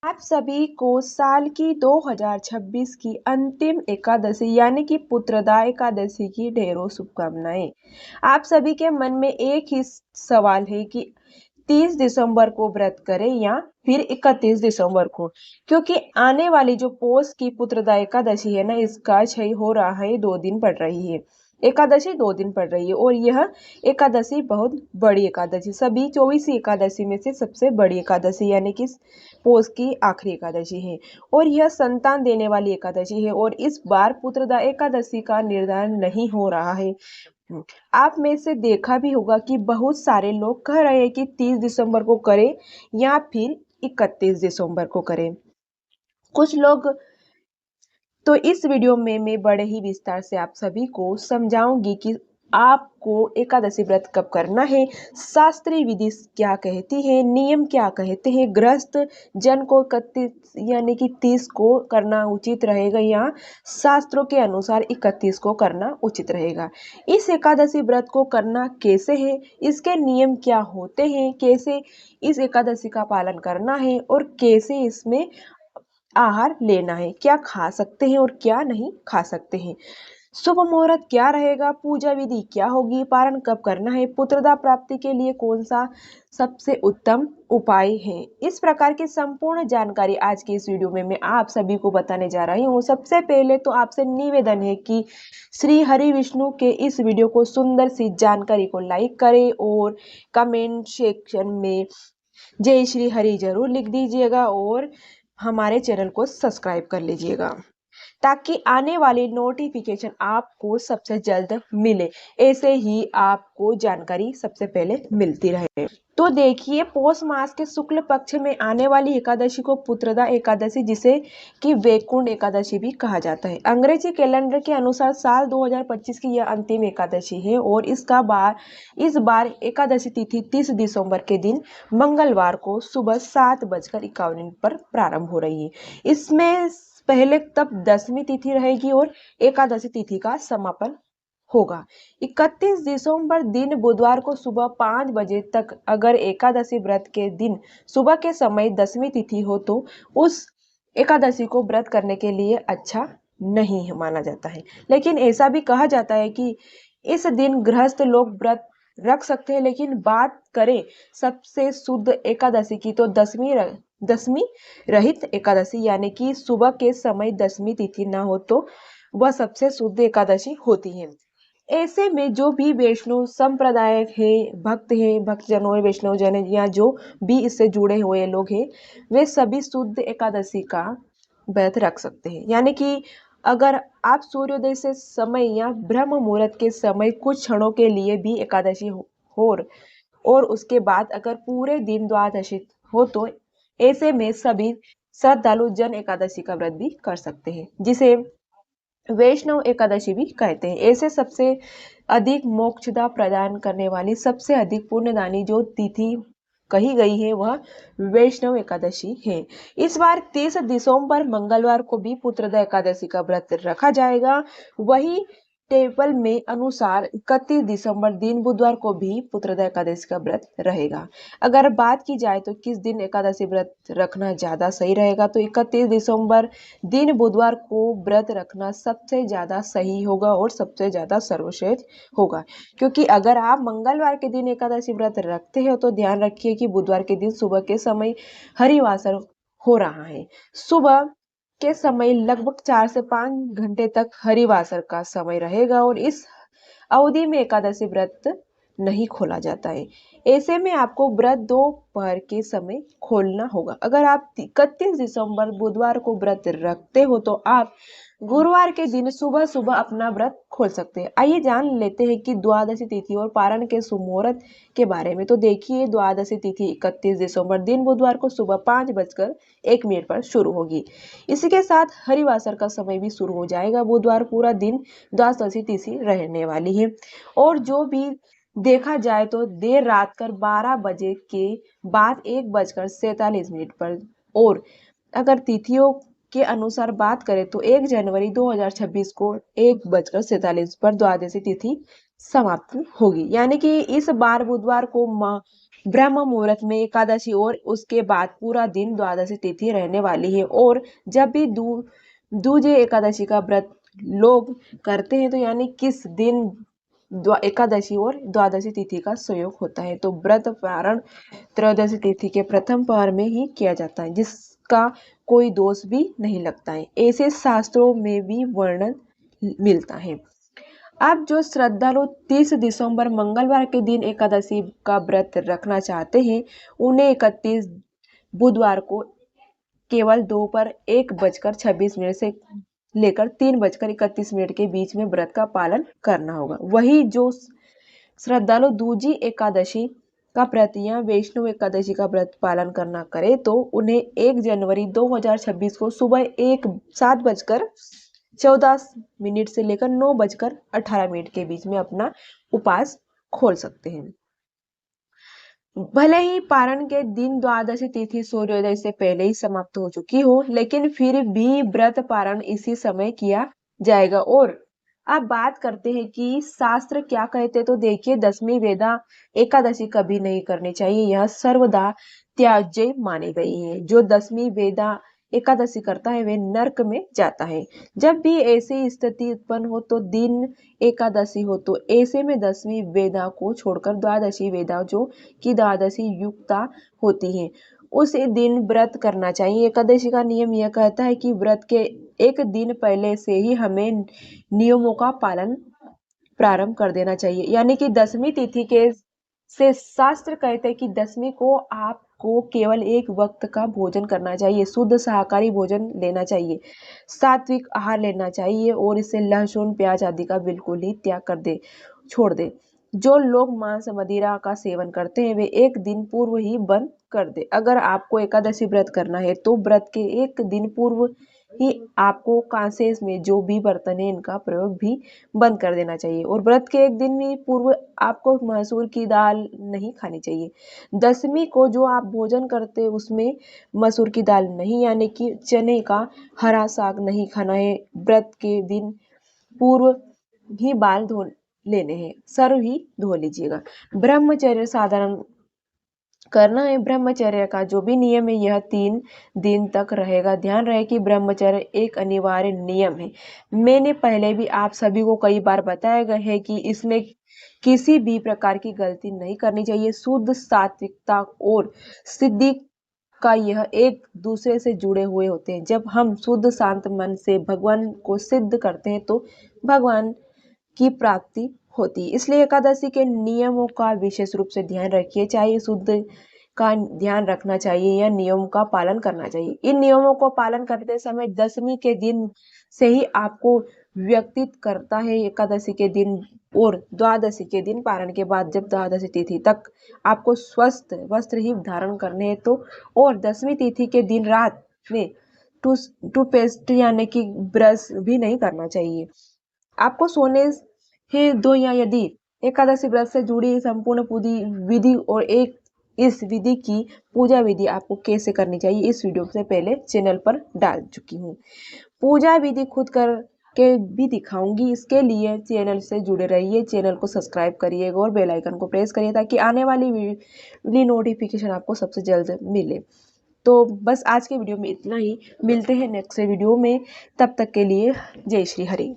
आप सभी को साल की 2026 की अंतिम एकादशी यानी कि पुत्रदा एकादशी की ढेरों शुभकामनाएं। आप सभी के मन में एक ही सवाल है कि 30 दिसंबर को व्रत करें या फिर 31 दिसंबर को, क्योंकि आने वाली जो पौष की पुत्रदा एकादशी है ना, इसका क्षय हो रहा है, 2 दिन पड़ रही है। एकादशी 2 दिन पड़ रही है और यह एकादशी बहुत बड़ी एकादशी, सभी 24 एकादशी में से सबसे बड़ी एकादशी यानी कि पौष की आखिरी एकादशी है और यह संतान देने वाली एकादशी है। और इस बार पुत्रदा एकादशी का निर्धारण नहीं हो रहा है। आप में से देखा भी होगा कि बहुत सारे लोग कह रहे हैं कि 30 दिसंबर को करें या फिर 31 दिसंबर को करें। कुछ लोग तो इस वीडियो में मैं बड़े ही विस्तार से आप सभी को समझाऊंगी कि आपको एकादशी व्रत कब करना है, शास्त्रीय विधि क्या कहती है, नियम क्या कहते हैं, गृहस्थ जन को 31 यानी कि 30 को करना उचित रहेगा या शास्त्रों के अनुसार 31 को करना उचित रहेगा। इस एकादशी व्रत को करना कैसे है, इसके नियम क्या होते हैं, कैसे इस एकादशी का पालन करना है और कैसे इसमें आहार लेना है, क्या खा सकते हैं और क्या नहीं खा सकते हैं, शुभ मुहूर्त क्या रहेगा, पूजा विधि क्या होगी, पारण कब करना है, पुत्रदा प्राप्ति के लिए कौन सा सबसे उत्तम उपाय है। इस प्रकार की संपूर्ण जानकारी आज की इस वीडियो में मैं आप सभी को बताने जा रही हूँ। सबसे पहले तो आपसे निवेदन है कि श्री हरि विष्णु के इस वीडियो को सुंदर सी जानकारी को लाइक करें और कमेंट सेक्शन में जय श्री हरि जरूर लिख दीजिएगा और हमारे चैनल को सब्सक्राइब कर लीजिएगा ताकि आने वाली नोटिफिकेशन आपको सबसे जल्द मिले। ऐसे ही आपको जानकारी सबसे पहले मिलती रहे। तो देखिए, पौष मास के शुक्ल पक्ष में आने वाली एकादशी को पुत्रदा एकादशी, जिसे कि वैकुंठ एकादशी भी कहा जाता है, अंग्रेजी कैलेंडर के अनुसार साल 2025 की यह अंतिम एकादशी है और इस बार एकादशी तिथि 30 दिसंबर के दिन मंगलवार को सुबह 7:51 पर प्रारंभ हो रही है। इसमें पहले तब 10वीं तिथि रहेगी और एकादशी तिथि का समापन होगा 31 दिसंबर दिन बुधवार को सुबह 5 बजे तक। अगर एकादशी व्रत के दिन सुबह के समय 10वीं तिथि हो तो उस एकादशी को व्रत करने के लिए अच्छा नहीं माना जाता है, लेकिन ऐसा भी कहा जाता है कि इस दिन गृहस्थ लोग व्रत रख सकते हैं। लेकिन बात करें सबसे शुद्ध एकादशी की तो दसवीं रहित एकादशी यानी कि सुबह के समय 10वीं तिथि ना हो तो वह सबसे शुद्ध एकादशी होती है। ऐसे में जो भी वैष्णव संप्रदाय है, भक्तजनों, वैष्णव जन या जो भी इससे जुड़े हुए लोग हैं, वे सभी शुद्ध एकादशी का व्रत रख सकते हैं। यानी कि अगर आप सूर्योदय से समय या ब्रह्म मुहूर्त के समय कुछ क्षणों के लिए भी एकादशी हो और उसके बाद अगर पूरे दिन द्वादशी हो तो ऐसे में सभी श्रद्धालु जन एकादशी का व्रत भी कर सकते हैं, जिसे वैष्णव एकादशी भी कहते हैं। ऐसे सबसे अधिक मोक्षदा प्रदान करने वाली, सबसे अधिक पुण्यदानी जो तिथि कही गई है वह वैष्णव एकादशी है। इस बार 30 दिसंबर मंगलवार को भी पुत्रदा एकादशी का व्रत रखा जाएगा। वही टेबल में अनुसार 31 दिसंबर दिन बुधवार को भी पुत्रदा एकादशी का व्रत रहेगा। अगर बात की जाए तो किस दिन एकादशी व्रत रखना ज्यादा सही रहेगा, तो 31 दिसंबर दिन बुधवार को व्रत रखना सबसे ज्यादा सही होगा और सबसे ज्यादा सर्वश्रेष्ठ होगा। क्योंकि अगर आप मंगलवार के दिन एकादशी व्रत रखते हो तो ध्यान रखिए कि बुधवार के दिन सुबह के समय हरिवासर हो रहा है। सुबह के समय लगभग 4 से 5 घंटे तक हरिवासर का समय रहेगा और इस अवधि में एकादशी व्रत नहीं खोला जाता है। ऐसे में आपको व्रत दोपहर के समय खोलना होगा। अगर आप 31 दिसंबर बुधवार को व्रत रखते हो तो आप गुरुवार के दिन सुबह सुबह अपना व्रत खोल सकते हैं। आइए जान लेते हैं कि द्वादशी तिथि और पारण के सुमुहूर्त के बारे में। तो देखिए, द्वादशी तिथि 31 दिसंबर दिन बुधवार को सुबह 5:01 पर शुरू होगी। इसी के साथ हरिवासर का समय भी शुरू हो जाएगा। बुधवार पूरा दिन द्वादशी तिथि रहने वाली है और जो भी देखा जाए तो देर रात कर 12 बजे के बाद 1:47 पर, और अगर तिथियों के अनुसार बात करें तो 1 जनवरी 2026 को 1:47 पर द्वादशी तिथि समाप्त होगी। यानी कि इस बार बुधवार को ब्रह्म मुहूर्त में एकादशी और उसके बाद पूरा दिन द्वादशी तिथि रहने वाली है। और जब भी दूजे एकादशी का व्रत लोग करते हैं तो यानी किस दिन एकादशी और द्वादशी तिथि का संयोग होता है, तो व्रत पारण त्रयोदशी तिथि के प्रथम पहर में ही किया जाता है, जिसका कोई दोष भी नहीं लगता है, ऐसे शास्त्रों में भी वर्णन मिलता है। अब जो श्रद्धालु 30 दिसंबर मंगलवार के दिन एकादशी का व्रत रखना चाहते हैं, उन्हें 31 बुधवार को केवल दोपहर 1:26 से लेकर 3:31 के बीच में व्रत का पालन करना होगा। वही जो श्रद्धालु दूजी एकादशी का व्रत या वैष्णव एकादशी का व्रत पालन करना करे तो उन्हें 1 जनवरी 2026 को सुबह 7:14 से लेकर 9:18 के बीच में अपना उपास खोल सकते हैं। भले ही पारण के दिन द्वादशी तिथि सूर्योदय से पहले ही समाप्त हो चुकी हो, लेकिन फिर भी व्रत पारण इसी समय किया जाएगा। और अब बात करते हैं कि शास्त्र क्या कहते हैं, तो देखिए 10वीं वेदा एकादशी कभी नहीं करनी चाहिए, यह सर्वदा त्याज्य मानी गई है। जो 10वीं वेदा एकादशी करता है वह नरक में जाता है। जब भी ऐसी स्थिति उत्पन्न हो तो दिन एकादशी हो तो ऐसे में 10वीं वेदा को छोड़कर द्वादशी वेदा जो कि द्वादशी युक्ता होती है उस दिन व्रत करना चाहिए। एकादशी का नियम यह कहता है कि व्रत के एक दिन पहले से ही हमें नियमों का पालन प्रारंभ कर देना चाहिए, यानी कि 10वीं तिथि के से शास्त्र कहते हैं कि 10वीं को आपको केवल एक वक्त का भोजन करना चाहिए, शुद्ध शाकाहारी भोजन लेना चाहिए, सात्विक आहार लेना चाहिए और इससे लहसुन प्याज आदि का बिल्कुल ही त्याग कर दे छोड़ दे। जो लोग मांस मदिरा का सेवन करते हैं वे एक दिन पूर्व ही बंद कर दे। अगर आपको एकादशी व्रत करना है तो व्रत के एक दिन पूर्व ही आपको कांसे में जो भी बर्तन है इनका प्रयोग भी बंद कर देना चाहिए। और व्रत के एक दिन ही पूर्व आपको मसूर की दाल नहीं खानी चाहिए। 10वीं को जो आप भोजन करते हैं उसमें मसूर की दाल नहीं, यानी कि चने का हरा साग नहीं खाना है। व्रत के दिन पूर्व ही बाल धो लेने हैं, सर ही धो लीजिएगा। ब्रह्मचर्य साधारण करना है। ब्रह्मचर्य का जो भी नियम है यह 3 दिन तक रहेगा। ध्यान रहे कि ब्रह्मचर्य एक अनिवार्य नियम है। मैंने पहले भी आप सभी को कई बार बताया गया है कि इसमें किसी भी प्रकार की गलती नहीं करनी चाहिए। शुद्ध सात्विकता और सिद्धि का यह एक दूसरे से जुड़े हुए होते हैं। जब हम शुद्ध शांत मन से भगवान को सिद्ध करते हैं तो भगवान की प्राप्ति होती है। इसलिए एकादशी के नियमों का विशेष रूप से ध्यान रखिए, चाहे शुद्ध का ध्यान रखना चाहिए या नियम का पालन करना चाहिए। इन नियमों को पालन करते समय 10वीं के दिन से ही आपको व्यतीत करता है एकादशी के दिन और द्वादशी के दिन पारण के बाद जब द्वादशी तिथि तक आपको स्वस्थ वस्त्र ही धारण करने हैं तो। और 10वीं तिथि के दिन रात में टूथपेस्ट यानी कि ब्रश भी नहीं करना चाहिए। आपको सोने हे दो या यदि एकादशी व्रत से जुड़ी संपूर्ण पूरी विधि और एक इस विधि की पूजा विधि आपको कैसे करनी चाहिए इस वीडियो से पहले चैनल पर डाल चुकी हूँ। पूजा विधि खुद कर के भी दिखाऊंगी, इसके लिए चैनल से जुड़े रहिए, चैनल को सब्सक्राइब करिएगा और बेल आइकन को प्रेस करिए ताकि आने वाली नोटिफिकेशन आपको सबसे जल्द मिले। तो बस आज के वीडियो में इतना ही, मिलते हैं नेक्स्ट वीडियो में, तब तक के लिए जय श्री हरि।